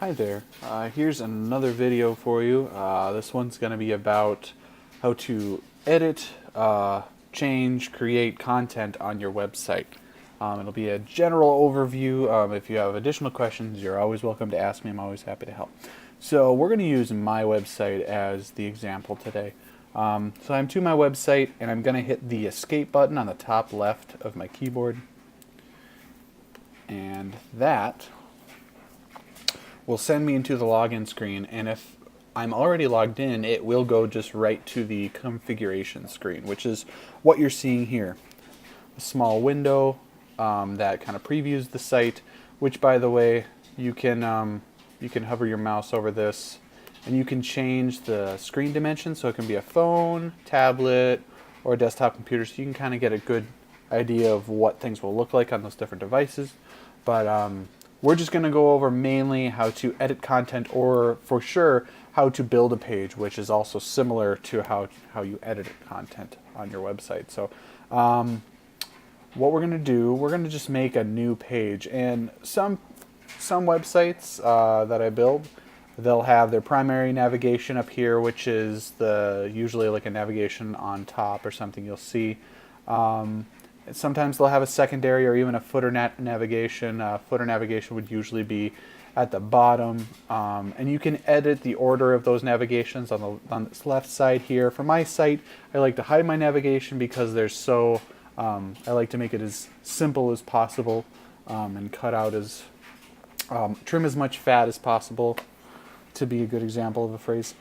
Hi there. Here's another video for you. This one's going to be about how to edit, change, create content on your website. It'll be a general overview. If you have additional questions, you're always welcome to ask me. I'm always happy to help. So we're going to use my website as the example today. So I'm to my website, and I'm going to hit the escape button on the top left of my keyboard. And that will send me into the login screen, and if I'm already logged in, it will go just right to the configuration screen, which is what you're seeing here. A small window that kind of previews the site, which, by the way, you can hover your mouse over this, and you can change the screen dimension, so it can be a phone, tablet, or a desktop computer, so you can kind of get a good idea of what things will look like on those different devices. But we're just going to go over mainly how to edit content, or for sure how to build a page, which is also similar to how you edit content on your website. So what we're going to do, we're going to just make a new page. And some websites that I build, they'll have their primary navigation up here, which is usually like a navigation on top or something you'll see. Sometimes they'll have a secondary or even a footer navigation. Footer navigation would usually be at the bottom, and you can edit the order of those navigations on this left side here. For my site, I like to hide my navigation because I like to make it as simple as possible and cut out trim as much fat as possible, to be a good example of a phrase.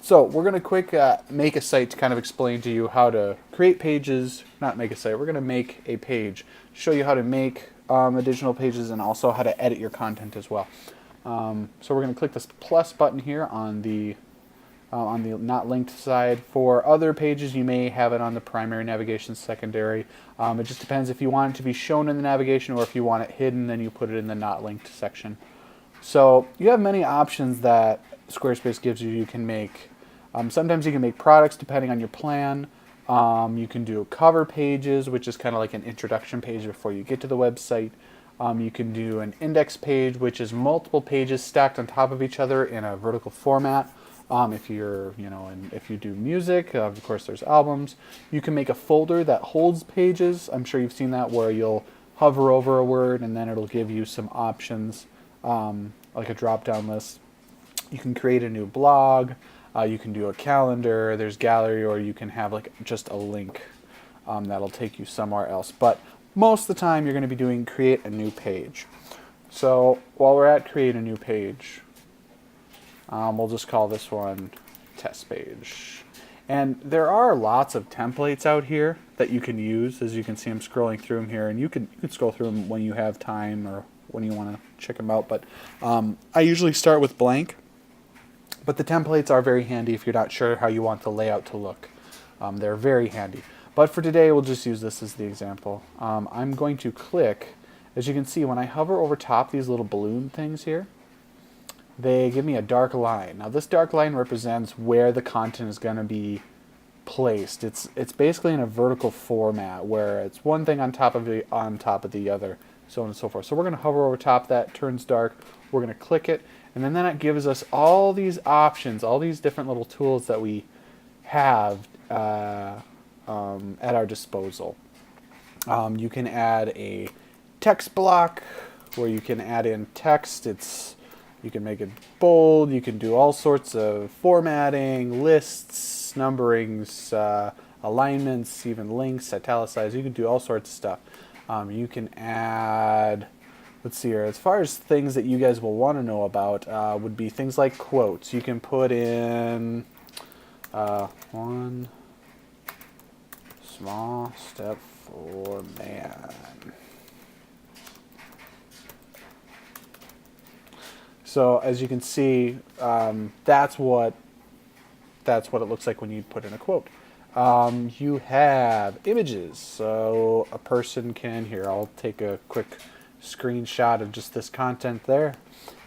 So we're going to make a site to kind of explain to you how to create pages, not make a site, we're going to make a page, show you how to make additional pages and also how to edit your content as well. So we're going to click this plus button here on the not linked side. For other pages, you may have it on the primary navigation, secondary. It just depends if you want it to be shown in the navigation, or if you want it hidden, then you put it in the not linked section. So you have many options that Squarespace gives you. You can make, sometimes you can make products depending on your plan. You can do cover pages, which is kind of like an introduction page before you get to the website. You can do an index page, which is multiple pages stacked on top of each other in a vertical format. If you do music, of course there's albums. You can make a folder that holds pages. I'm sure you've seen that, where you'll hover over a word and then it'll give you some options, like a drop-down list. You can create a new blog. You can do a calendar. There's gallery, or you can have like just a link that'll take you somewhere else. But most of the time, you're going to be doing create a new page. So while we're at create a new page, we'll just call this one test page. And there are lots of templates out here that you can use. As you can see, I'm scrolling through them here, and you can scroll through them when you have time or when you want to check them out. But I usually start with blank. But the templates are very handy if you're not sure how you want the layout to look. They're very handy. But for today, we'll just use this as the example. I'm going to click. As you can see, when I hover over top these little balloon things here, they give me a dark line. Now, this dark line represents where the content is going to be placed. It's basically in a vertical format where it's one thing on top of the other, so on and so forth. So we're going to hover over top. That turns dark. We're going to click it, and then it gives us all these options, all these different little tools that we have at our disposal. You can add a text block where you can add in text. You can make it bold. You can do all sorts of formatting, lists, numberings, alignments, even links, italicize. You can do all sorts of stuff. You can add, let's see here, as far as things that you guys will want to know about, would be things like quotes. You can put in one small step for man. So as you can see, that's what it looks like when you put in a quote. You have images, so a person can, here, I'll take a quick screenshot of just this content there,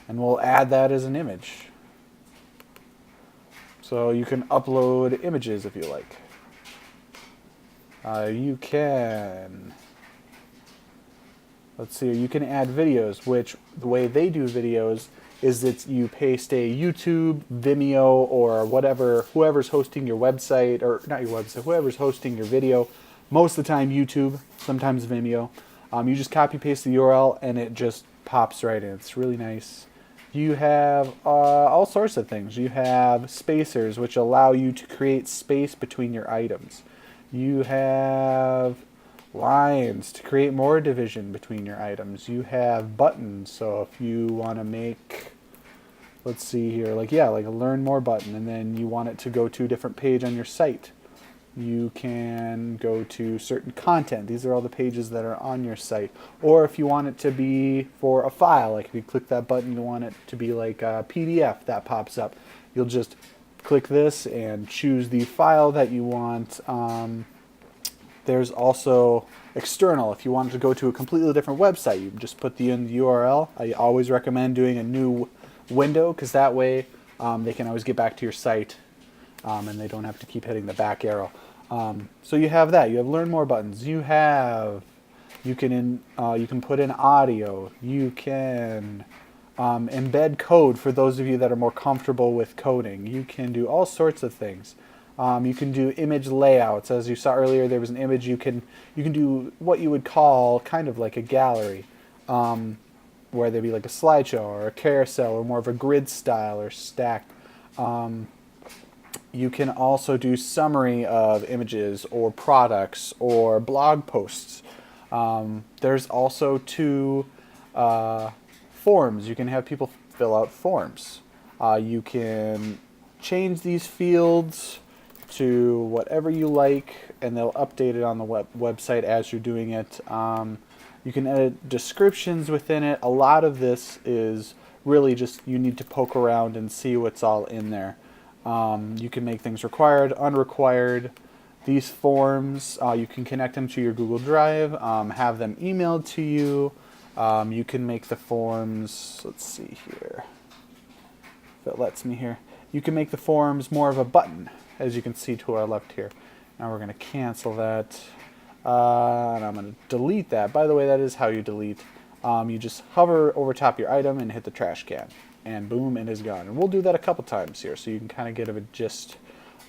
and we'll add that as an image. So you can upload images if you like. You can Let's see, you can add videos, which the way they do videos is that you paste a YouTube, Vimeo, or whatever, whoever's hosting your website, or not your website, whoever's hosting your video. Most of the time YouTube, sometimes Vimeo. You just copy paste the URL and it just pops right in. It's really nice. You have all sorts of things. You have spacers, which allow you to create space between your items. You have lines to create more division between your items. You have buttons, so if you want to make, let's see here, like a learn more button, and then you want it to go to a different page on your site, you can go to certain content. These are all the pages that are on your site. Or if you want it to be for a file, like if you click that button, you want it to be like a PDF that pops up. You'll just click this and choose the file that you want. There's also external. If you want to go to a completely different website, you just put in the URL. I always recommend doing a new window, because that way they can always get back to your site and they don't have to keep hitting the back arrow. So you have that. You have learn more buttons. You can put in audio. You can embed code for those of you that are more comfortable with coding. You can do all sorts of things. You can do image layouts. As you saw earlier, there was an image. You can do what you would call kind of like a gallery, where there'd be like a slideshow or a carousel or more of a grid style or stacked. You can also do summary of images or products or blog posts. There's also two forms. You can have people fill out forms. You can change these fields to whatever you like, and they'll update it on the website as you're doing it. You can edit descriptions within it. A lot of this is really just you need to poke around and see what's all in there. You can make things required, unrequired. These forms, you can connect them to your Google Drive, have them emailed to you. You can make the forms, let's see here, if it lets me here. You can make the forms more of a button, as you can see to our left here. Now we're going to cancel that, and I'm going to delete that. By the way, that is how you delete. You just hover over top your item and hit the trash can, and boom, it is gone. And we'll do that a couple times here, so you can kind of get a gist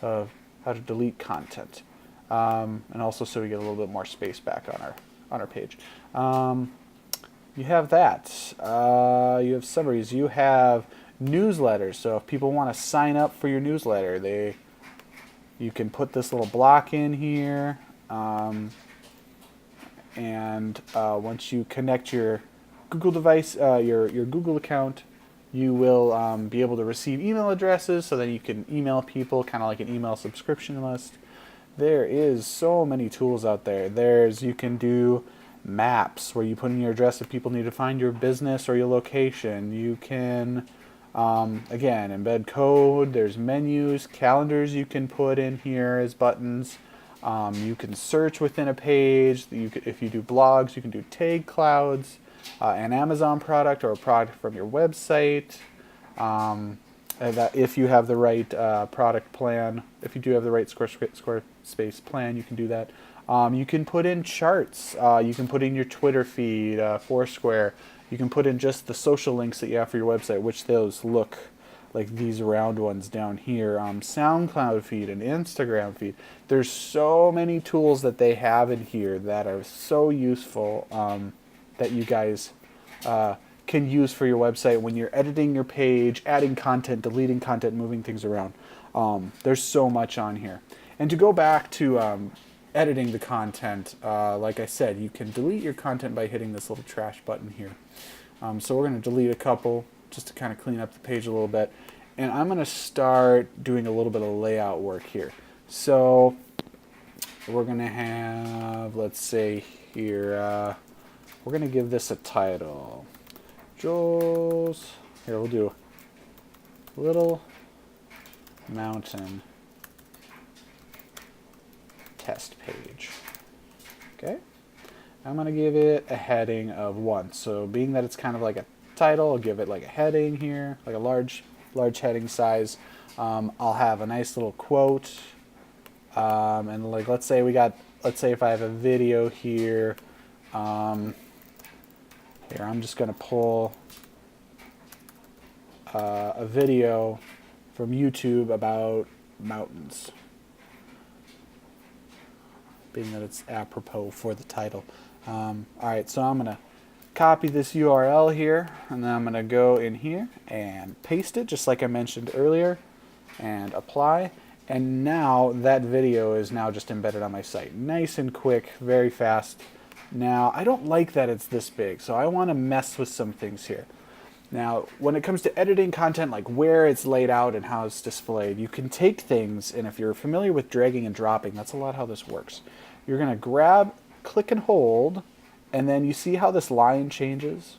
of how to delete content, and also so we get a little bit more space back on our page. You have that. You have summaries. You have newsletters. So if people want to sign up for your newsletter, you can put this little block in here, and once you connect your Google device, your Google account, you will be able to receive email addresses, so then you can email people, kind of like an email subscription list. There is so many tools out there. You can do maps where you put in your address if people need to find your business or your location. You can again, embed code. There's menus, calendars you can put in here as buttons. You can search within a page. If you do blogs, you can do tag clouds, an Amazon product or a product from your website. That if you have the right product plan, if you do have the right Squarespace plan, you can do that. You can put in charts. You can put in your Twitter feed, Foursquare. You can put in just the social links that you have for your website, which those look like these round ones down here. SoundCloud feed and Instagram feed. There's so many tools that they have in here that are so useful that you guys can use for your website when you're editing your page, adding content, deleting content, moving things around. There's so much on here. And to go back to editing the content, like I said, you can delete your content by hitting this little trash button here. So we're going to delete a couple just to kind of clean up the page a little bit. And I'm going to start doing a little bit of layout work here. So we're going to have, let's say here, we're going to give this a title. Joel's, here we'll do Little Mountain Test Page. Okay. I'm going to give it a heading of 1. So being that it's kind of like a title, I'll give it like a heading here, like a large heading size. I'll have a nice little quote. And like, let's say if I have a video here, here I'm just going to pull a video from YouTube about mountains, being that it's apropos for the title. All right, so I'm going to copy this URL here, and then I'm going to go in here and paste it just like I mentioned earlier, and apply. And now that video is now just embedded on my site. Nice and quick, very fast. Now, I don't like that it's this big, so I want to mess with some things here. Now, when it comes to editing content, like where it's laid out and how it's displayed, you can take things, and if you're familiar with dragging and dropping, that's a lot how this works. You're going to grab, click and hold, and then you see how this line changes?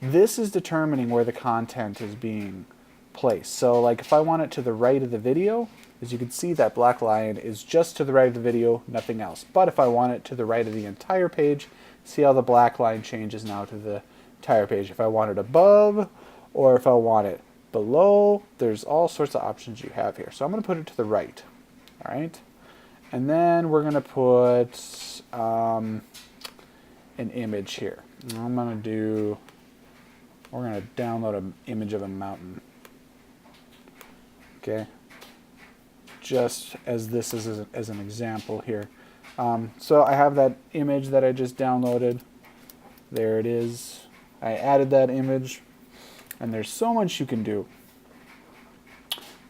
This is determining where the content is being placed. So like if I want it to the right of the video, as you can see, that black line is just to the right of the video, nothing else. But if I want it to the right of the entire page, see how the black line changes now to the entire page. If I want it above or if I want it below, there's all sorts of options you have here. So I'm going to put it to the right. All right. And then we're going to put an image here. And we're going to download an image of a mountain. Okay. Just as this is as an example here. So I have that image that I just downloaded. There it is. I added that image, and there's so much you can do.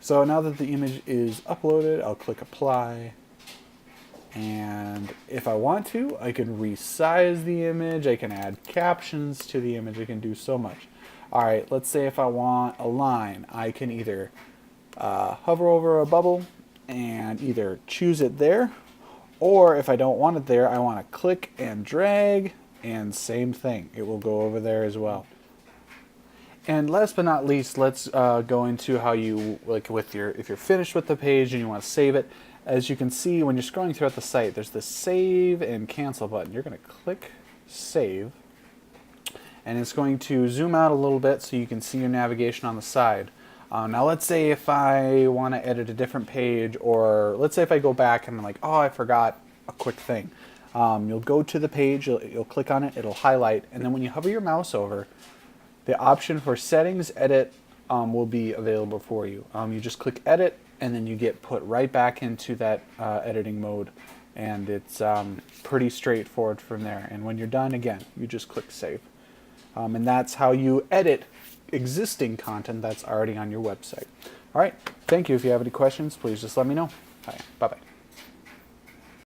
So now that the image is uploaded, I'll click apply. And if I want to, I can resize the image. I can add captions to the image. I can do so much. All right, let's say if I want a line, I can either hover over a bubble and either choose it there, or if I don't want it there, I want to click and drag, and same thing, it will go over there as well. And last but not least, let's go into how you, like if you're finished with the page and you want to save it. As you can see, when you're scrolling throughout the site, there's this save and cancel button. You're going to click save, and it's going to zoom out a little bit so you can see your navigation on the side. Now let's say if I want to edit a different page, or let's say if I go back and I'm like, oh, I forgot a quick thing. You'll go to the page, you'll click on it, it'll highlight, and then when you hover your mouse over, the option for settings edit will be available for you. You just click edit, and then you get put right back into that editing mode, and it's pretty straightforward from there. And when you're done, again, you just click save. And that's how you edit existing content that's already on your website. All right, thank you. If you have any questions, please just let me know. Bye-bye.